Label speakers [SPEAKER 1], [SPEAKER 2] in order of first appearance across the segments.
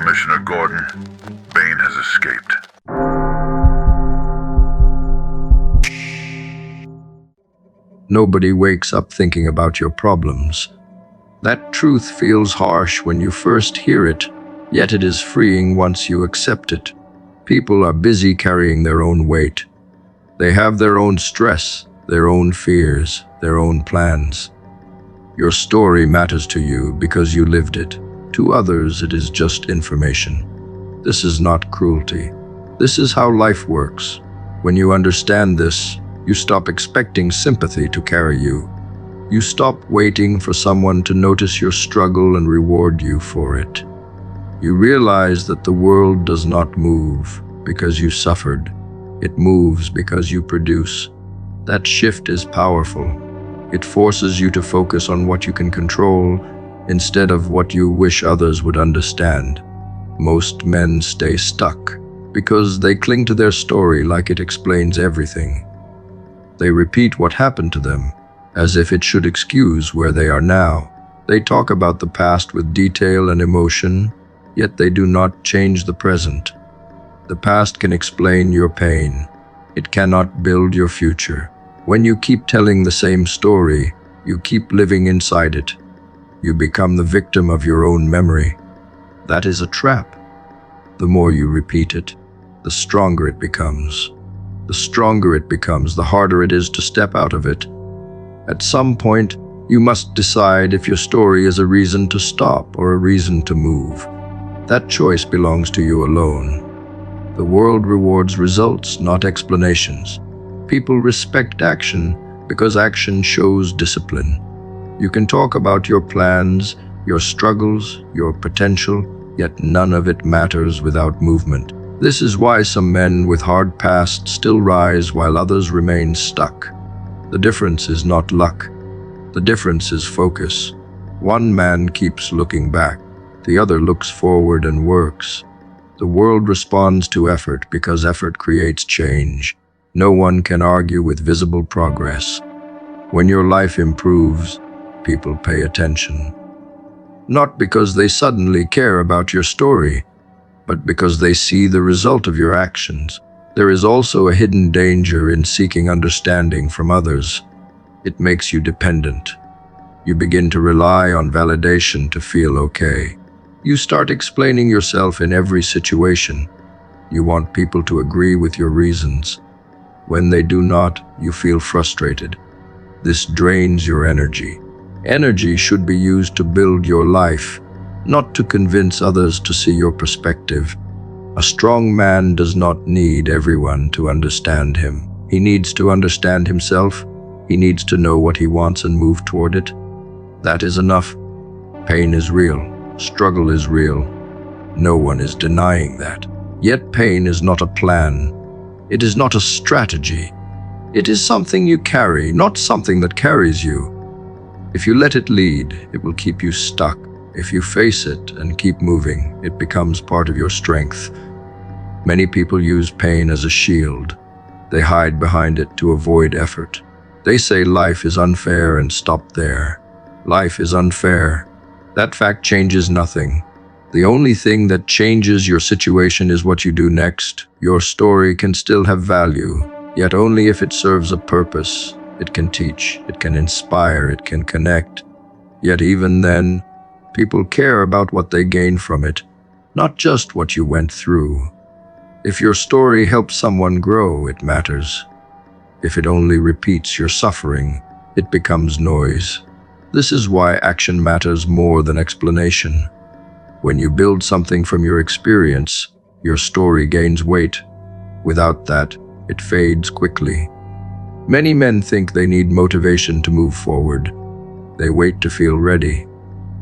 [SPEAKER 1] Commissioner Gordon, Bane has escaped.
[SPEAKER 2] Nobody wakes up thinking about your problems. That truth feels harsh when you first hear it, yet it is freeing once you accept it. People are busy carrying their own weight. They have their own stress, their own fears, their own plans. Your story matters to you because you lived it. To others, it is just information. This is not cruelty. This is how life works. When you understand this, you stop expecting sympathy to carry you. You stop waiting for someone to notice your struggle and reward you for it. You realize that the world does not move because you suffered. It moves because you produce. That shift is powerful. It forces you to focus on what you can control instead of what you wish others would understand. Most men stay stuck because they cling to their story like it explains everything. They repeat what happened to them as if it should excuse where they are now. They talk about the past with detail and emotion, yet they do not change the present. The past can explain your pain. It cannot build your future. When you keep telling the same story, you keep living inside it. You become the victim of your own memory. That is a trap. The more you repeat it, the stronger it becomes. The stronger it becomes, the harder it is to step out of it. At some point, you must decide if your story is a reason to stop or a reason to move. That choice belongs to you alone. The world rewards results, not explanations. People respect action because action shows discipline. You can talk about your plans, your struggles, your potential, yet none of it matters without movement. This is why some men with hard pasts still rise while others remain stuck. The difference is not luck. The difference is focus. One man keeps looking back. The other looks forward and works. The world responds to effort because effort creates change. No one can argue with visible progress. When your life improves, people pay attention. Not because they suddenly care about your story, but because they see the result of your actions. There is also a hidden danger in seeking understanding from others. It makes you dependent. You begin to rely on validation to feel okay. You start explaining yourself in every situation. You want people to agree with your reasons. When they do not, you feel frustrated. This drains your energy. Energy should be used to build your life, not to convince others to see your perspective. A strong man does not need everyone to understand him. He needs to understand himself. He needs to know what he wants and move toward it. That is enough. Pain is real. Struggle is real. No one is denying that. Yet pain is not a plan. It is not a strategy. It is something you carry, not something that carries you. If you let it lead, it will keep you stuck. If you face it and keep moving, it becomes part of your strength. Many people use pain as a shield. They hide behind it to avoid effort. They say life is unfair and stop there. Life is unfair. That fact changes nothing. The only thing that changes your situation is what you do next. Your story can still have value, yet only if it serves a purpose. It can teach, it can inspire, it can connect. Yet even then, people care about what they gain from it, not just what you went through. If your story helps someone grow, it matters. If it only repeats your suffering, it becomes noise. This is why action matters more than explanation. When you build something from your experience, your story gains weight. Without that, it fades quickly. Many men think they need motivation to move forward. They wait to feel ready.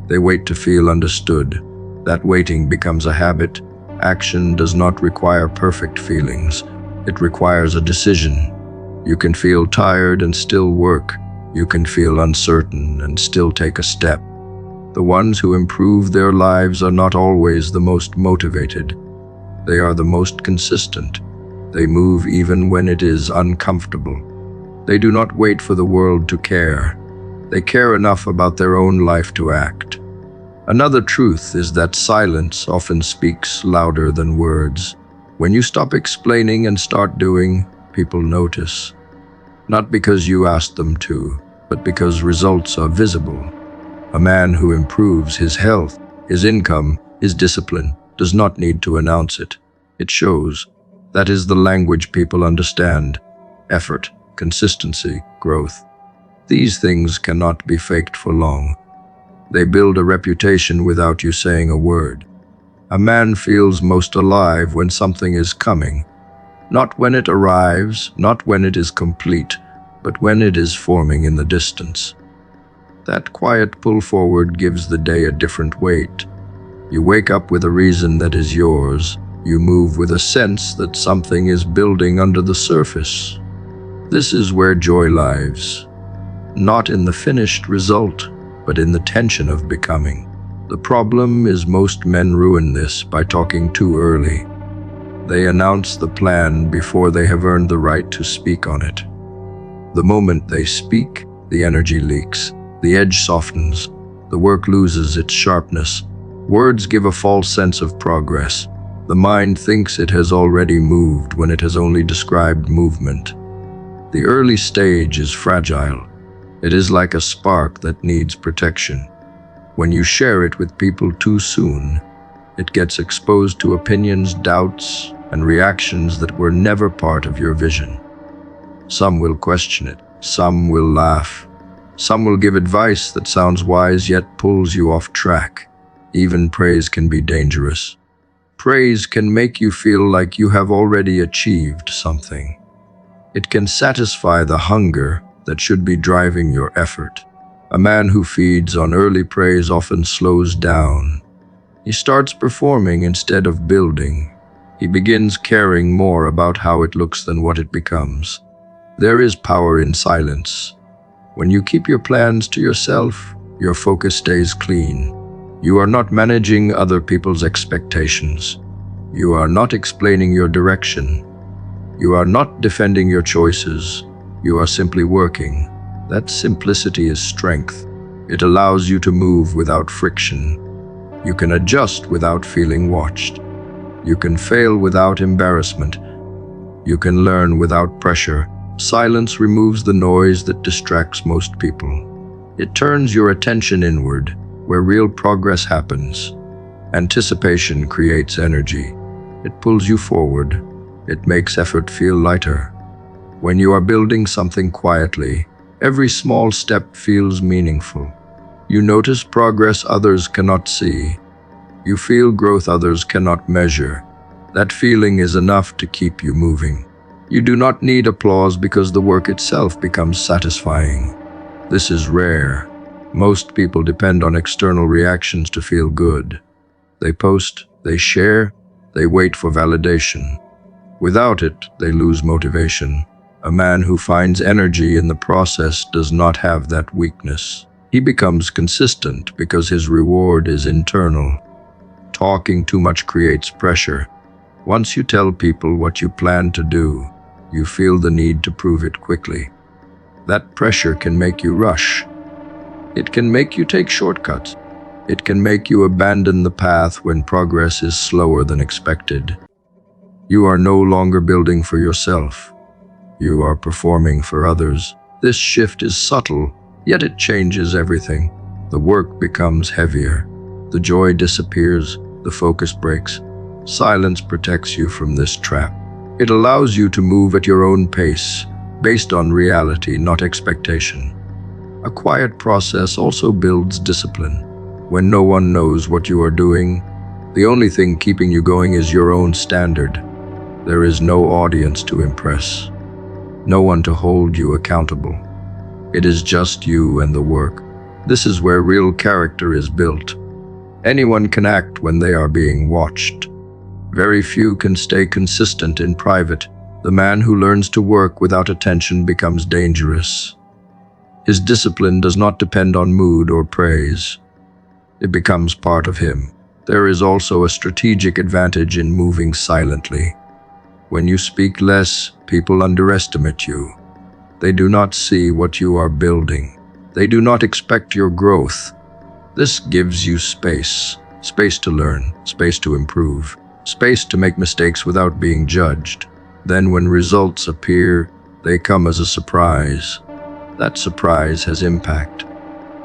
[SPEAKER 2] They wait to feel understood. That waiting becomes a habit. Action does not require perfect feelings. It requires a decision. You can feel tired and still work. You can feel uncertain and still take a step. The ones who improve their lives are not always the most motivated. They are the most consistent. They move even when it is uncomfortable. They do not wait for the world to care. They care enough about their own life to act. Another truth is that silence often speaks louder than words. When you stop explaining and start doing, people notice. Not because you asked them to, but because results are visible. A man who improves his health, his income, his discipline, does not need to announce it. It shows. That is the language people understand. Effort, consistency, growth. These things cannot be faked for long. They build a reputation without you saying a word. A man feels most alive when something is coming. Not when it arrives, not when it is complete, but when it is forming in the distance. That quiet pull forward gives the day a different weight. You wake up with a reason that is yours. You move with a sense that something is building under the surface. This is where joy lies. Not in the finished result, but in the tension of becoming. The problem is most men ruin this by talking too early. They announce the plan before they have earned the right to speak on it. The moment they speak, the energy leaks, the edge softens, the work loses its sharpness. Words give a false sense of progress. The mind thinks it has already moved when it has only described movement. The early stage is fragile. It is like a spark that needs protection. When you share it with people too soon, it gets exposed to opinions, doubts, and reactions that were never part of your vision. Some will question it, some will laugh, some will give advice that sounds wise yet pulls you off track. Even praise can be dangerous. Praise can make you feel like you have already achieved something. It can satisfy the hunger that should be driving your effort. A man who feeds on early praise often slows down. He starts performing instead of building. He begins caring more about how it looks than what it becomes. There is power in silence. When you keep your plans to yourself, your focus stays clean. You are not managing other people's expectations. You are not explaining your direction. You are not defending your choices. You are simply working. That simplicity is strength. It allows you to move without friction. You can adjust without feeling watched. You can fail without embarrassment. You can learn without pressure. Silence removes the noise that distracts most people. It turns your attention inward, where real progress happens. Anticipation creates energy. It pulls you forward. It makes effort feel lighter. When you are building something quietly, every small step feels meaningful. You notice progress others cannot see. You feel growth others cannot measure. That feeling is enough to keep you moving. You do not need applause because the work itself becomes satisfying. This is rare. Most people depend on external reactions to feel good. They post, they share, they wait for validation. Without it, they lose motivation. A man who finds energy in the process does not have that weakness. He becomes consistent because his reward is internal. Talking too much creates pressure. Once you tell people what you plan to do, you feel the need to prove it quickly. That pressure can make you rush. It can make you take shortcuts. It can make you abandon the path when progress is slower than expected. You are no longer building for yourself. You are performing for others. This shift is subtle, yet it changes everything. The work becomes heavier. The joy disappears. The focus breaks. Silence protects you from this trap. It allows you to move at your own pace, based on reality, not expectation. A quiet process also builds discipline. When no one knows what you are doing, the only thing keeping you going is your own standard. There is no audience to impress, no one to hold you accountable. It is just you and the work. This is where real character is built. Anyone can act when they are being watched. Very few can stay consistent in private. The man who learns to work without attention becomes dangerous. His discipline does not depend on mood or praise. It becomes part of him. There is also a strategic advantage in moving silently. When you speak less, people underestimate you. They do not see what you are building. They do not expect your growth. This gives you space. Space to learn, space to improve, space to make mistakes without being judged. Then when results appear, they come as a surprise. That surprise has impact.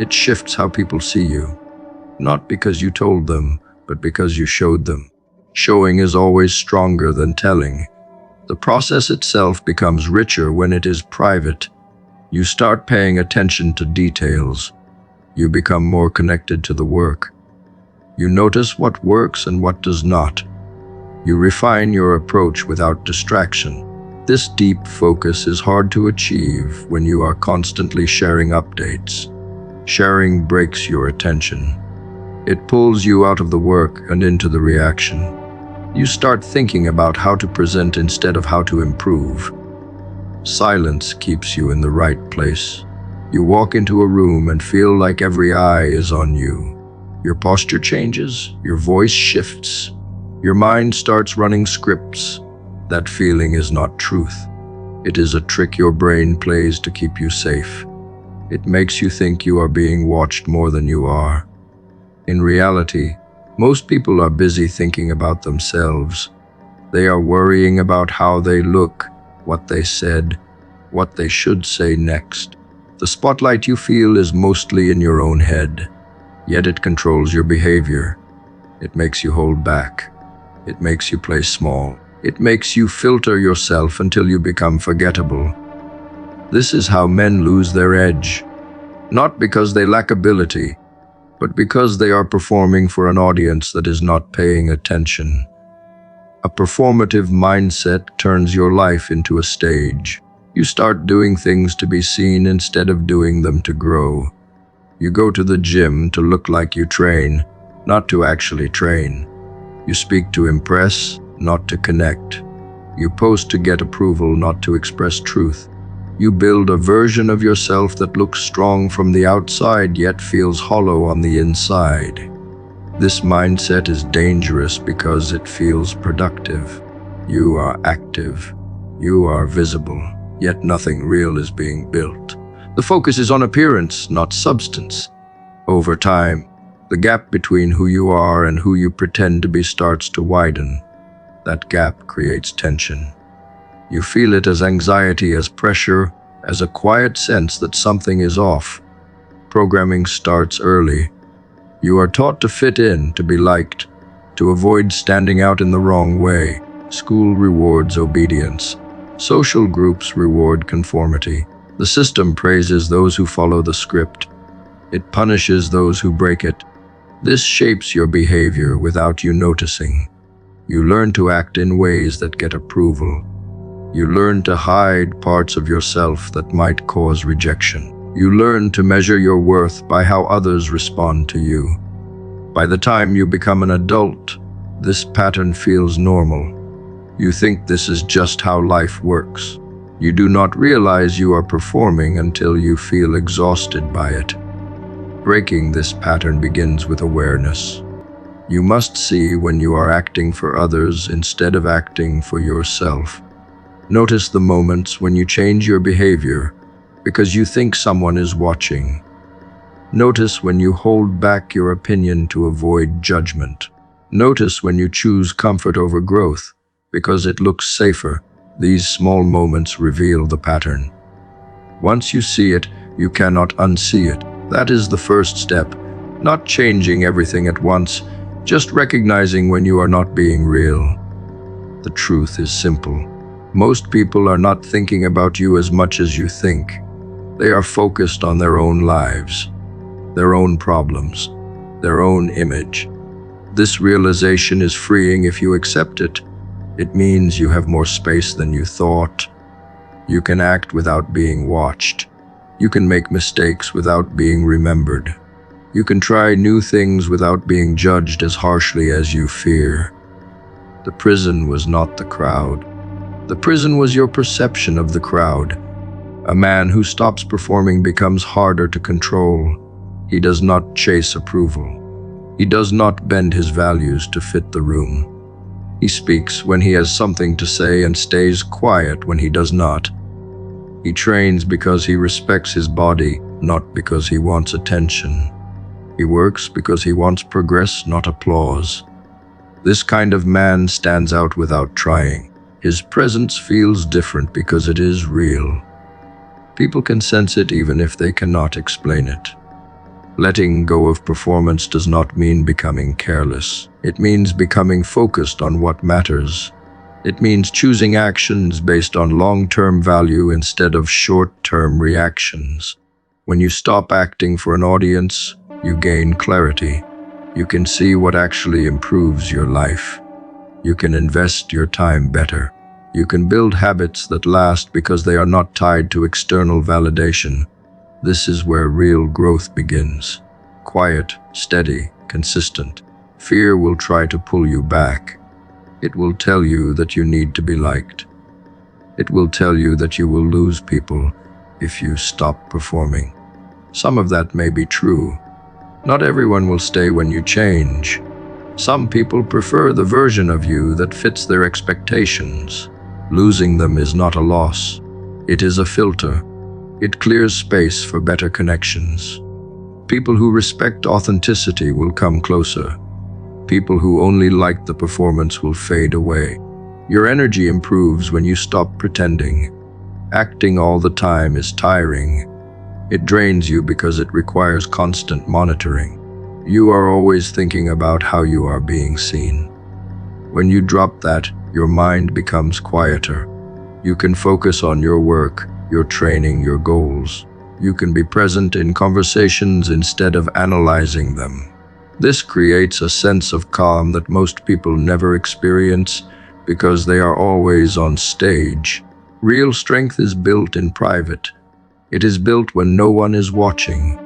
[SPEAKER 2] It shifts how people see you. Not because you told them, but because you showed them. Showing is always stronger than telling. The process itself becomes richer when it is private. You start paying attention to details. You become more connected to the work. You notice what works and what does not. You refine your approach without distraction. This deep focus is hard to achieve when you are constantly sharing updates. Sharing breaks your attention. It pulls you out of the work and into the reaction. You start thinking about how to present instead of how to improve. Silence keeps you in the right place. You walk into a room and feel like every eye is on you. Your posture changes, your voice shifts, your mind starts running scripts. That feeling is not truth. It is a trick your brain plays to keep you safe. It makes you think you are being watched more than you are. In reality, most people are busy thinking about themselves. They are worrying about how they look, what they said, what they should say next. The spotlight you feel is mostly in your own head, yet it controls your behavior. It makes you hold back. It makes you play small. It makes you filter yourself until you become forgettable. This is how men lose their edge. Not because they lack ability, but because they are performing for an audience that is not paying attention. A performative mindset turns your life into a stage. You start doing things to be seen instead of doing them to grow. You go to the gym to look like you train, not to actually train. You speak to impress, not to connect. You post to get approval, not to express truth. You build a version of yourself that looks strong from the outside yet feels hollow on the inside. This mindset is dangerous because it feels productive. You are active. You are visible, yet nothing real is being built. The focus is on appearance, not substance. Over time, the gap between who you are and who you pretend to be starts to widen. That gap creates tension. You feel it as anxiety, as pressure, as a quiet sense that something is off. Programming starts early. You are taught to fit in, to be liked, to avoid standing out in the wrong way. School rewards obedience. Social groups reward conformity. The system praises those who follow the script. It punishes those who break it. This shapes your behavior without you noticing. You learn to act in ways that get approval. You learn to hide parts of yourself that might cause rejection. You learn to measure your worth by how others respond to you. By the time you become an adult, this pattern feels normal. You think this is just how life works. You do not realize you are performing until you feel exhausted by it. Breaking this pattern begins with awareness. You must see when you are acting for others instead of acting for yourself. Notice the moments when you change your behavior because you think someone is watching. Notice when you hold back your opinion to avoid judgment. Notice when you choose comfort over growth because it looks safer. These small moments reveal the pattern. Once you see it, you cannot unsee it. That is the first step. Not changing everything at once, just recognizing when you are not being real. The truth is simple. Most people are not thinking about you as much as you think. They are focused on their own lives, their own problems, their own image. This realization is freeing if you accept it. It means you have more space than you thought. You can act without being watched. You can make mistakes without being remembered. You can try new things without being judged as harshly as you fear. The prison was not the crowd. The prison was your perception of the crowd. A man who stops performing becomes harder to control. He does not chase approval. He does not bend his values to fit the room. He speaks when he has something to say and stays quiet when he does not. He trains because he respects his body, not because he wants attention. He works because he wants progress, not applause. This kind of man stands out without trying. His presence feels different because it is real. People can sense it even if they cannot explain it. Letting go of performance does not mean becoming careless. It means becoming focused on what matters. It means choosing actions based on long-term value instead of short-term reactions. When you stop acting for an audience, you gain clarity. You can see what actually improves your life. You can invest your time better. You can build habits that last because they are not tied to external validation. This is where real growth begins. Quiet, steady, consistent. Fear will try to pull you back. It will tell you that you need to be liked. It will tell you that you will lose people if you stop performing. Some of that may be true. Not everyone will stay when you change. Some people prefer the version of you that fits their expectations. Losing them is not a loss. It is a filter. It clears space for better connections. People who respect authenticity will come closer. People who only like the performance will fade away. Your energy improves when you stop pretending. Acting all the time is tiring. It drains you because it requires constant monitoring. You are always thinking about how you are being seen. When you drop that, your mind becomes quieter. You can focus on your work, your training, your goals. You can be present in conversations instead of analyzing them. This creates a sense of calm that most people never experience because they are always on stage. Real strength is built in private. It is built when no one is watching.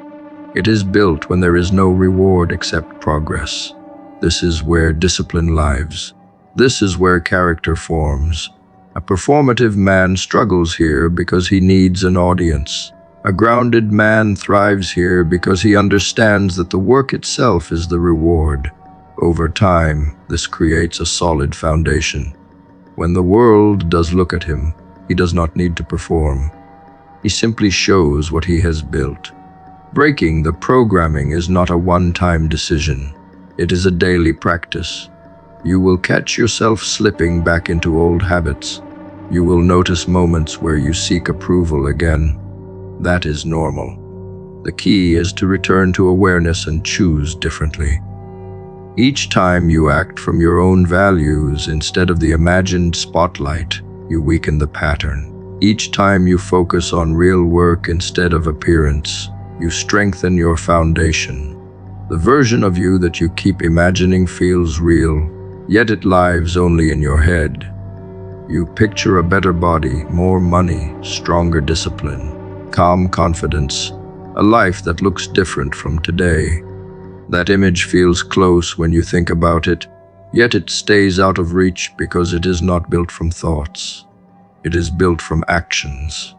[SPEAKER 2] It is built when there is no reward except progress. This is where discipline lives. This is where character forms. A performative man struggles here because he needs an audience. A grounded man thrives here because he understands that the work itself is the reward. Over time, this creates a solid foundation. When the world does look at him, he does not need to perform. He simply shows what he has built. Breaking the programming is not a one-time decision. It is a daily practice. You will catch yourself slipping back into old habits. You will notice moments where you seek approval again. That is normal. The key is to return to awareness and choose differently. Each time you act from your own values instead of the imagined spotlight, you weaken the pattern. Each time you focus on real work instead of appearance, you strengthen your foundation. The version of you that you keep imagining feels real, yet it lives only in your head. You picture a better body, more money, stronger discipline, calm confidence, a life that looks different from today. That image feels close when you think about it, yet it stays out of reach because it is not built from thoughts. It is built from actions.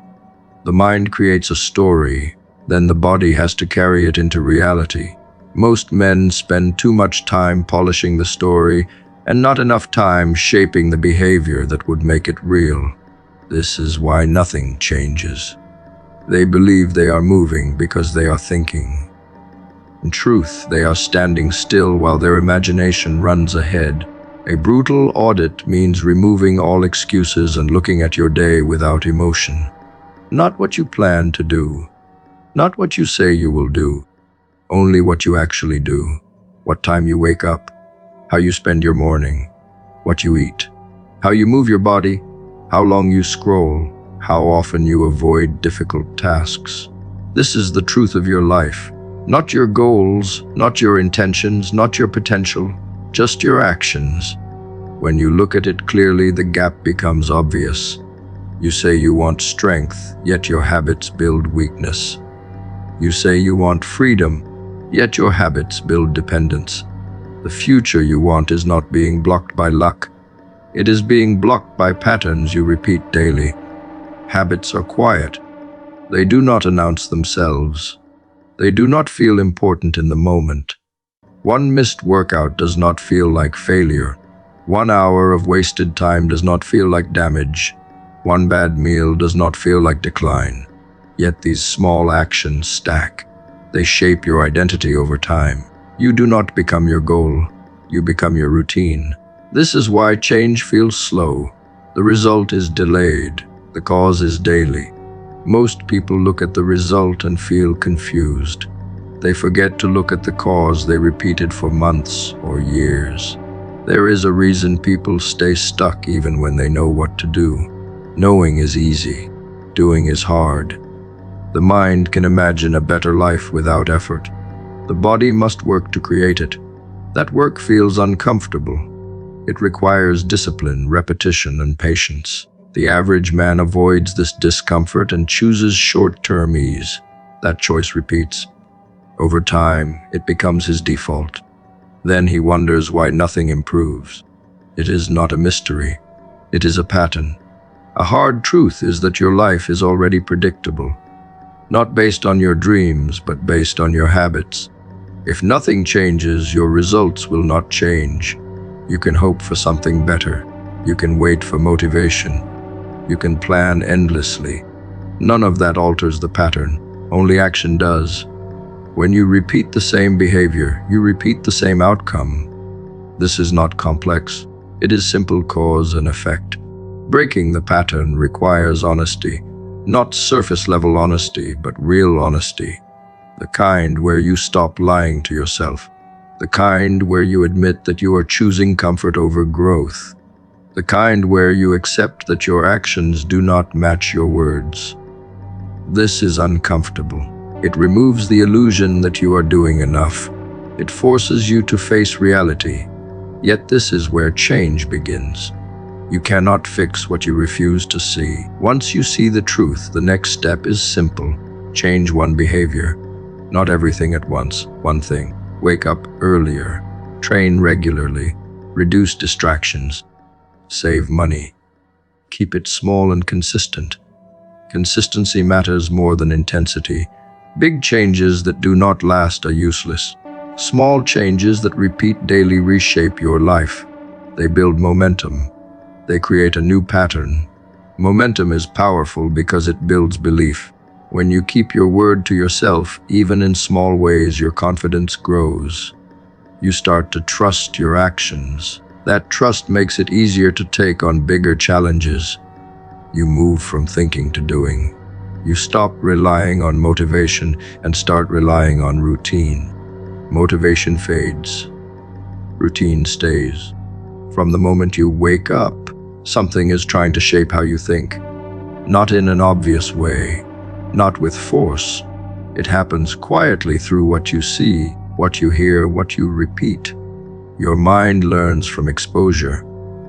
[SPEAKER 2] The mind creates a story, then the body has to carry it into reality. Most men spend too much time polishing the story and not enough time shaping the behavior that would make it real. This is why nothing changes. They believe they are moving because they are thinking. In truth, they are standing still while their imagination runs ahead. A brutal audit means removing all excuses and looking at your day without emotion. Not what you plan to do. Not what you say you will do. Only what you actually do. What time you wake up. How you spend your morning, what you eat, how you move your body, how long you scroll, how often you avoid difficult tasks. This is the truth of your life, not your goals, not your intentions, not your potential, just your actions. When you look at it clearly, the gap becomes obvious. You say you want strength, yet your habits build weakness. You say you want freedom, yet your habits build dependence. The future you want is not being blocked by luck. It is being blocked by patterns you repeat daily. Habits are quiet. They do not announce themselves. They do not feel important in the moment. One missed workout does not feel like failure. 1 hour of wasted time does not feel like damage. One bad meal does not feel like decline. Yet these small actions stack. They shape your identity over time. You do not become your goal, you become your routine. This is why change feels slow. The result is delayed, the cause is daily. Most people look at the result and feel confused. They forget to look at the cause they repeated for months or years. There is a reason people stay stuck even when they know what to do. Knowing is easy, doing is hard. The mind can imagine a better life without effort. The body must work to create it. That work feels uncomfortable. It requires discipline, repetition, and patience. The average man avoids this discomfort and chooses short-term ease. That choice repeats. Over time, it becomes his default. Then he wonders why nothing improves. It is not a mystery. It is a pattern. A hard truth is that your life is already predictable. Not based on your dreams, but based on your habits. If nothing changes, your results will not change. You can hope for something better. You can wait for motivation. You can plan endlessly. None of that alters the pattern. Only action does. When you repeat the same behavior, you repeat the same outcome. This is not complex. It is simple cause and effect. Breaking the pattern requires honesty. Not surface-level honesty, but real honesty. The kind where you stop lying to yourself. The kind where you admit that you are choosing comfort over growth. The kind where you accept that your actions do not match your words. This is uncomfortable. It removes the illusion that you are doing enough. It forces you to face reality. Yet this is where change begins. You cannot fix what you refuse to see. Once you see the truth, the next step is simple. Change one behavior. Not everything at once, one thing. Wake up earlier. Train regularly. Reduce distractions. Save money. Keep it small and consistent. Consistency matters more than intensity. Big changes that do not last are useless. Small changes that repeat daily reshape your life. They build momentum. They create a new pattern. Momentum is powerful because it builds belief. When you keep your word to yourself, even in small ways, your confidence grows. You start to trust your actions. That trust makes it easier to take on bigger challenges. You move from thinking to doing. You stop relying on motivation and start relying on routine. Motivation fades. Routine stays. From the moment you wake up, something is trying to shape how you think. Not in an obvious way, not with force. It happens quietly through what you see, what you hear, what you repeat. Your mind learns from exposure.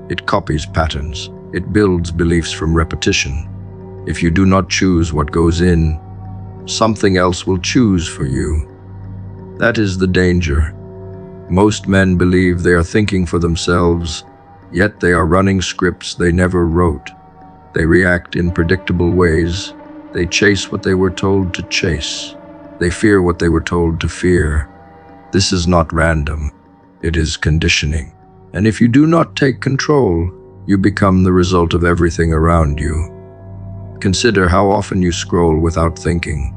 [SPEAKER 2] It copies patterns. It builds beliefs from repetition. If you do not choose what goes in, something else will choose for you. That is the danger. Most men believe they are thinking for themselves, yet they are running scripts they never wrote. They react in predictable ways. They chase what they were told to chase. They fear what they were told to fear. This is not random. It is conditioning. And if you do not take control, you become the result of everything around you. Consider how often you scroll without thinking.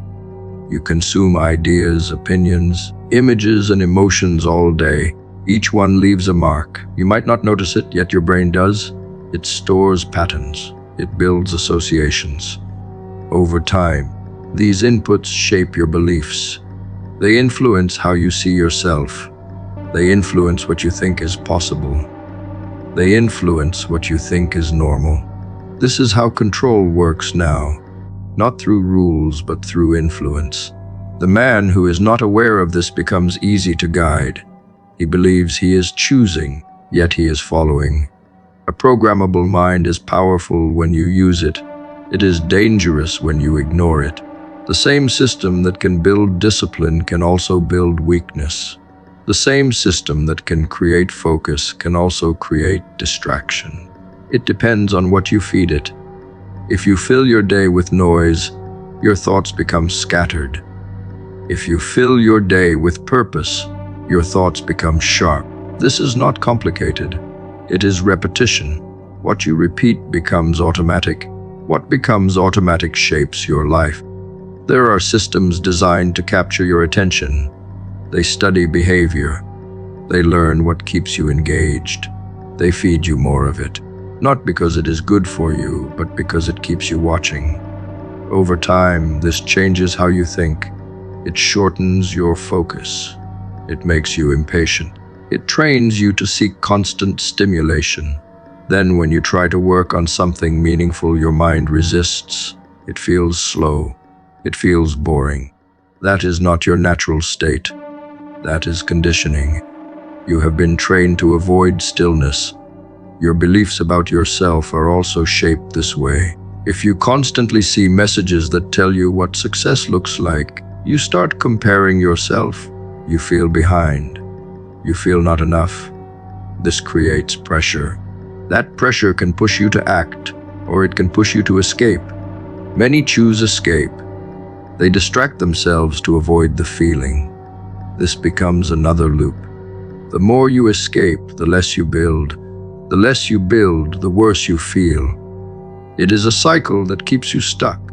[SPEAKER 2] You consume ideas, opinions, images, and emotions all day. Each one leaves a mark. You might not notice it, yet your brain does. It stores patterns. It builds associations. Over time, these inputs shape your beliefs. They influence how you see yourself. They influence what you think is possible. They influence what you think is normal. This is how control works now, not through rules, but through influence. The man who is not aware of this becomes easy to guide. He believes he is choosing, yet he is following. A programmable mind is powerful when you use it. It is dangerous when you ignore it. The same system that can build discipline can also build weakness. The same system that can create focus can also create distraction. It depends on what you feed it. If you fill your day with noise, your thoughts become scattered. If you fill your day with purpose, your thoughts become sharp. This is not complicated. It is repetition. What you repeat becomes automatic. What becomes automatic shapes your life. There are systems designed to capture your attention. They study behavior. They learn what keeps you engaged. They feed you more of it, not because it is good for you, but because it keeps you watching. Over time, this changes how you think. It shortens your focus. It makes you impatient. It trains you to seek constant stimulation. Then when you try to work on something meaningful, your mind resists. It feels slow. It feels boring. That is not your natural state. That is conditioning. You have been trained to avoid stillness. Your beliefs about yourself are also shaped this way. If you constantly see messages that tell you what success looks like, you start comparing yourself. You feel behind. You feel not enough. This creates pressure. That pressure can push you to act, or it can push you to escape. Many choose escape. They distract themselves to avoid the feeling. This becomes another loop. The more you escape, the less you build. The less you build, the worse you feel. It is a cycle that keeps you stuck.